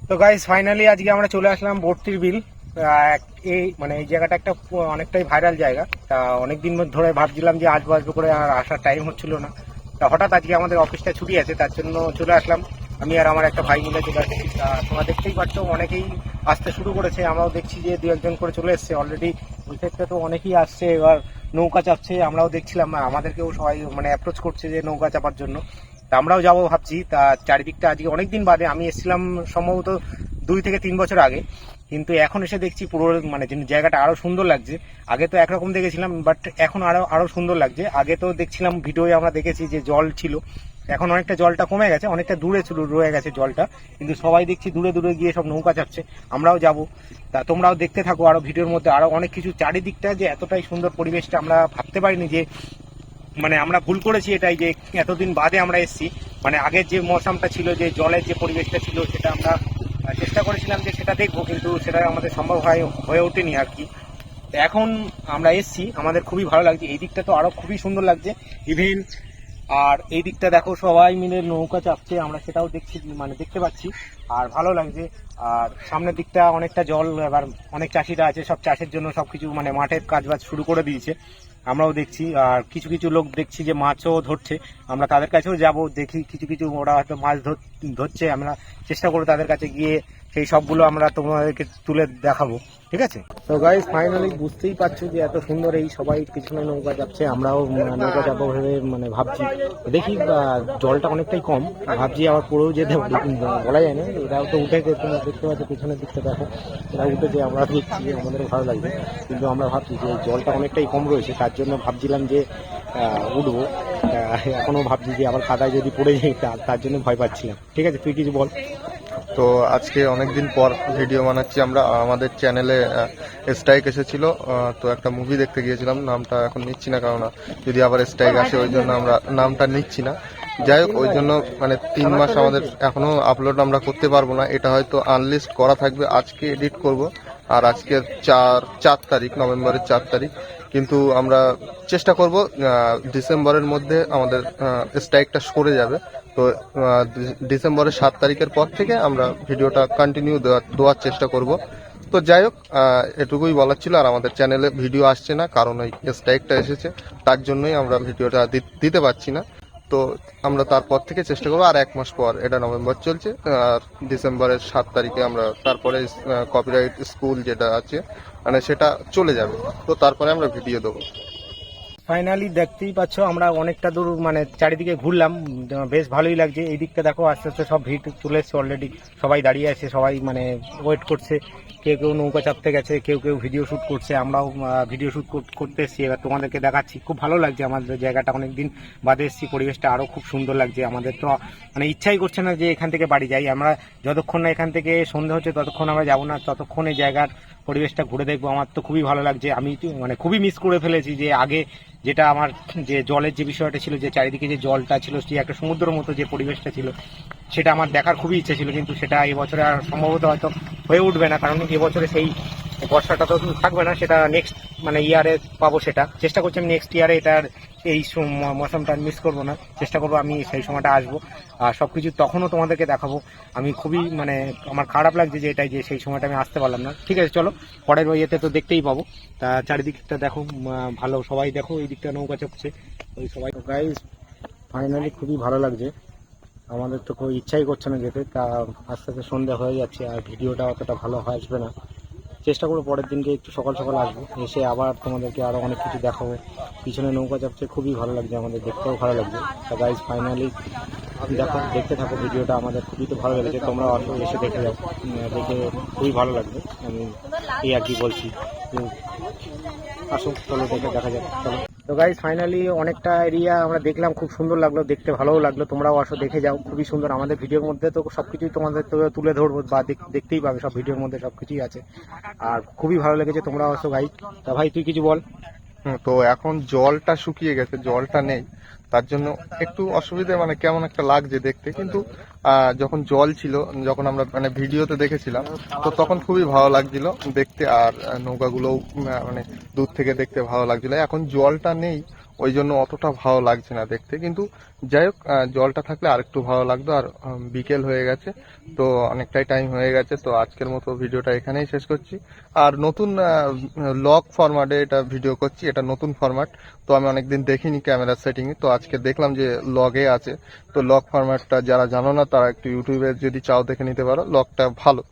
তো guys finally আজকে আমরা চলে আসলাম বর্তির বিল। এই জায়গাটা একটা অনেকটাই ভাইরাল জায়গা। তা অনেকদিন ধরে ভাবছিলাম যে আসবো আসবো করে, আর আসার টাইম হচ্ছিল না। তা হঠাৎ আজকে আমাদের অফিসটা ছুটি আছে, তার জন্য চলে আসলাম। আমি আর আমার একটা ভাই মিলে চলে আসছি। তা তোমরা দেখতেই পাচ্ছ অনেকেই আসতে শুরু করেছে। আমরাও দেখছি যে দু একজন করে চলে এসছে অলরেডি। ওই সাইডটা তো অনেকেই আসছে, এবার নৌকা চাপছে। আমরাও দেখছিলাম, আমাদেরকেও সবাই অ্যাপ্রোচ করছে যে নৌকা চাপার জন্য। তা আমরাও যাবো ভাবছি। তা চারিদিকটা আজকে অনেকদিন বাদে, আমি এসেছিলাম সম্ভবত 2 থেকে 3 বছর আগে, কিন্তু এখন এসে দেখছি পুরো জায়গাটা আরো সুন্দর লাগছে। আগে তো একরকম দেখেছিলাম, বাট এখন আরো আরো সুন্দর লাগছে। আগে তো দেখছিলাম ভিডিওয়ে আমরা দেখেছি যে জল ছিল, এখন অনেকটা জলটা কমে গেছে, অনেকটা দূরে রয়ে গেছে জলটা। কিন্তু সবাই দেখছি দূরে দূরে গিয়ে সব নৌকা চাপছে। আমরাও যাব। তা তোমরাও দেখতে থাকো আরো ভিডিওর মধ্যে আরো অনেক কিছু। চারিদিকটা যে এতটাই সুন্দর পরিবেশটা আমরা ভাবতে পারিনি যে আমরা ভুল করেছি এটাই যে এতদিন বাদে আমরা এসেছি। আগের যে মৌসুমটা ছিল, যে জলের যে পরিবেশটা ছিল, সেটা আমরা চেষ্টা করেছিলাম যে সেটা দেখবো, কিন্তু সেটা আমাদের সম্ভব হয়ে ওঠেনি আর কি। তো এখন আমরা এসেছি, আমাদের খুবই ভালো লাগছে। এই দিকটা তো আরো খুবই সুন্দর লাগছে ইভেন। আর এই দিকটা দেখো সবাই মিলে নৌকা চাপছে, আমরা সেটাও দেখছি, দেখতে পাচ্ছি। আর ভালো লাগছে। আর সামনের দিকটা অনেকটা জল, এবার অনেক চাষিরা আছে, সব চাষের জন্য সবকিছু মাঠের কাজবাজ শুরু করে দিয়েছে, আমরাও দেখছি। আর কিছু কিছু লোক দেখছি যে মাছও ধরছে, আমরা তাদের কাছেও যাব, দেখি কিছু কিছু ওরা হয়তো মাছ ধরছে। আমরা চেষ্টা করবো তাদের কাছে গিয়ে সেই সবগুলো আমরা তোমাদেরকে তুলে দেখাবো, ঠিক আছে? তো গাইস ফাইনালি বুঝতেই পারছো যে এত সুন্দর এই সবাই পিছনে নৌকা যাচ্ছে, আমরাও নৌকা যাবো ভেবে ভাবছি। দেখি জলটা অনেকটাই কম, ভাবছি আবার পড়েও যেতে বলা যায় না। এরাও তো উঠে তোমরা দেখতে পাচ্ছ পিছনের দিকটা দেখো, এরা উঠেছে, আমরা দেখছি, আমাদেরও ভালো লাগছে। কিন্তু আমরা ভাবছি যে জলটা অনেকটাই কম রয়েছে, তার জন্য ভাবছিলাম যে উঠবো। এখনো ভাবছি যে আবার খাদায় যদি পড়ে যাই, তার জন্য ভয় পাচ্ছিলাম। ঠিক আছে, তুই কিছু বল। তো আজকে অনেকদিন পর ভিডিও বানাচ্ছি আমরা। আমাদের চ্যানেলে স্ট্রাইক এসেছিল, তো একটা মুভি দেখতে গিয়েছিলাম, নামটা এখন নিচ্ছি না, কারণ যদি আবার স্ট্রাইক আসে ওই জন্য আমরা নামটা নিচ্ছি না। যাই হোক, ওই জন্য 3 মাস আমাদের এখনো আপলোড আমরা করতে পারবো না। এটা হয়তো আনলিস্ট করা থাকবে, আজকে এডিট করব। আর আজকে 4 তারিখ, নভেম্বরের 4 তারিখ। কিন্তু আমরা চেষ্টা করব ডিসেম্বরের মধ্যে আমাদের স্ট্রাইকটা সরে যাবে। তো ডিসেম্বরের 7 তারিখের পর থেকে আমরা ভিডিওটা কন্টিনিউ দেওয়ার চেষ্টা করব। তো যাই হোক, এটুকুই বলার ছিল। আর আমাদের চ্যানেলে ভিডিও আসছে না, কারণ ওই স্ট্রাইকটা এসেছে, তার জন্যই আমরা ভিডিওটা দিতে পারছি না। তো আমরা তারপর থেকে চেষ্টা করবো। আর 1 মাস পর, এটা নভেম্বর চলছে, আর ডিসেম্বরের 7 তারিখে আমরা তারপরে কপিরাইট স্কুল যেটা আছে সেটা চলে যাবে। তো তারপরে আমরা ভিডিও দেবো। ফাইনালি দেখতেই পাচ্ছ আমরা অনেকটা দূর চারিদিকে ঘুরলাম, বেশ ভালোই লাগছে। এই দিকটা দেখো আস্তে আস্তে সব ভিড় চলে এসছে অলরেডি, সবাই দাঁড়িয়ে আছে, সবাই ওয়েট করছে। কেউ কেউ নৌকা চাপতে গেছে, কেউ কেউ ভিডিও শ্যুট করছে, আমরাও ভিডিও শ্যুট করতে এসেছি। এবার তোমাদেরকে দেখাচ্ছি, খুব ভালো লাগছে। আমাদের জায়গাটা অনেকদিন বাদে এসেছি, পরিবেশটা আরও খুব সুন্দর লাগছে। আমাদের তো ইচ্ছাই করছে না যে এখান থেকে বাড়ি যাই। আমরা যতক্ষণ না এখান থেকে সন্ধ্যা হচ্ছে ততক্ষণ আমরা যাবো না, ততক্ষণ এই জায়গার পরিবেশটা ঘুরে দেখবো। আমার তো খুবই ভালো লাগছে। আমি খুবই মিস করে ফেলেছি যে আগে যেটা আমার যে জলের যে বিষয়টা ছিল, যে চারিদিকে যে জলটা ছিল, যে একটা সমুদ্রের মতো যে পরিবেশটা ছিল, সেটা আমার দেখার খুবই ইচ্ছে ছিল। কিন্তু সেটা এবছরে আর সম্ভবত হয়তো হয়ে উঠবে না, কারণ এবছরে সেই বর্ষাটা তো থাকবে না। সেটা নেক্সট ইয়ারে পাবো। সেটা চেষ্টা করছি আমি নেক্সট ইয়ারে এটার এই মৌসুমটা মিস করবো না, চেষ্টা করবো আমি সেই সময়টা আসবো আর সবকিছু তখনও তোমাদেরকে দেখাবো। আমি খুবই আমার খারাপ লাগছে যে এটাই, যে সেই সময়টা আমি আসতে পারলাম না। ঠিক আছে, চলো পরের ইয়েতে তো দেখতেই পাবো। তা চারিদিকটা দেখো, ভালো, সবাই দেখো এই দিকটা নৌকা চলছে, ওই সবাই। গাইস ফাইনালি খুবই ভালো লাগছে। আমাদের তো খুব ইচ্ছাই করছে না যেতে। তা আস্তে আস্তে সন্ধ্যা হয়ে যাচ্ছে, আর ভিডিওটা অতটা ভালো আসবে না। চেষ্টা করবো পরের দিনকে একটু সকাল সকাল আসবো, এসে আবার তোমাদেরকে আরো অনেক কিছু দেখাবো। পিছনে নৌকা চাপছে, খুবই ভালো লাগছে, আমাদের দেখতেও ভালো লাগছে। তা গাইস ফাইনালি দেখো, দেখতে থাকো ভিডিওটা, আমাদের খুবই তো ভালো লেগেছে। তোমরা আসো, এসে দেখে যাও, দেখে খুবই ভালো লাগবে। আমি এই আর কি বলছি, আসো চলো দেখে দেখা যাক, চলো। তো গাইস ফাইনালি অনেকটা এরিয়া আমরা দেখলাম, খুব সুন্দর লাগলো, দেখতে ভালোও লাগলো। তোমরাও আসো, দেখে যাও, খুবই সুন্দর। আমাদের ভিডিওর মধ্যে তো সবকিছুই তোমাদের তো তুলে ধরবো, বা দেখতেই পাবে, সব ভিডিওর মধ্যে সবকিছুই আছে। আর খুবই ভালো লেগেছে, তোমরাও আসো ভাই। তা ভাই তুই কিছু বল। তো এখন জলটা শুকিয়ে গেছে, জলটা নেই, তার জন্য একটু অসুবিধা, কেমন একটা লাগছে দেখতে। কিন্তু যখন জল ছিল, যখন আমরা ভিডিওতে দেখেছিলাম, তো তখন খুবই ভালো লাগছিল দেখতে। আর নৌকাগুলোও দূর থেকে দেখতে ভালো লাগছিল। এখন জলটা নেই, ওই জন্য অতটা ভালো লাগছে না দেখতে। কিন্তু যাই হোক, জলটা থাকলে আরেকটু ভালো লাগতো। আর বিকেল হয়ে গেছে, তো অনেকটাই টাইম হয়ে গেছে। তো আজকের মতো ভিডিওটা এখানেই শেষ করছি। আর নতুন লগ ফরম্যাটে এটা ভিডিও করছি, এটা নতুন ফরম্যাট। তো আমি অনেকদিন দেখিনি ক্যামেরা সেটিং, তো আজকে দেখলাম যে লগে আছে। তো লগ ফরম্যাটটা যারা জানো না তারা একটু ইউটিউবে যদি চাও দেখে নিতে পারো। লগটা ভালো,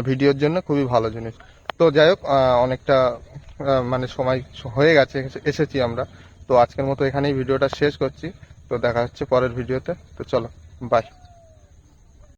ভিডিওর জন্য খুবই ভালো জিনিস। তো যাই হোক, অনেকটা মানে সময় হয়ে গেছে, এসেছি আমরা। তো আজকের মতো এখানেই ভিডিওটা শেষ করছি। তো দেখা হচ্ছে পরের ভিডিওতে। তো চলো, বাই।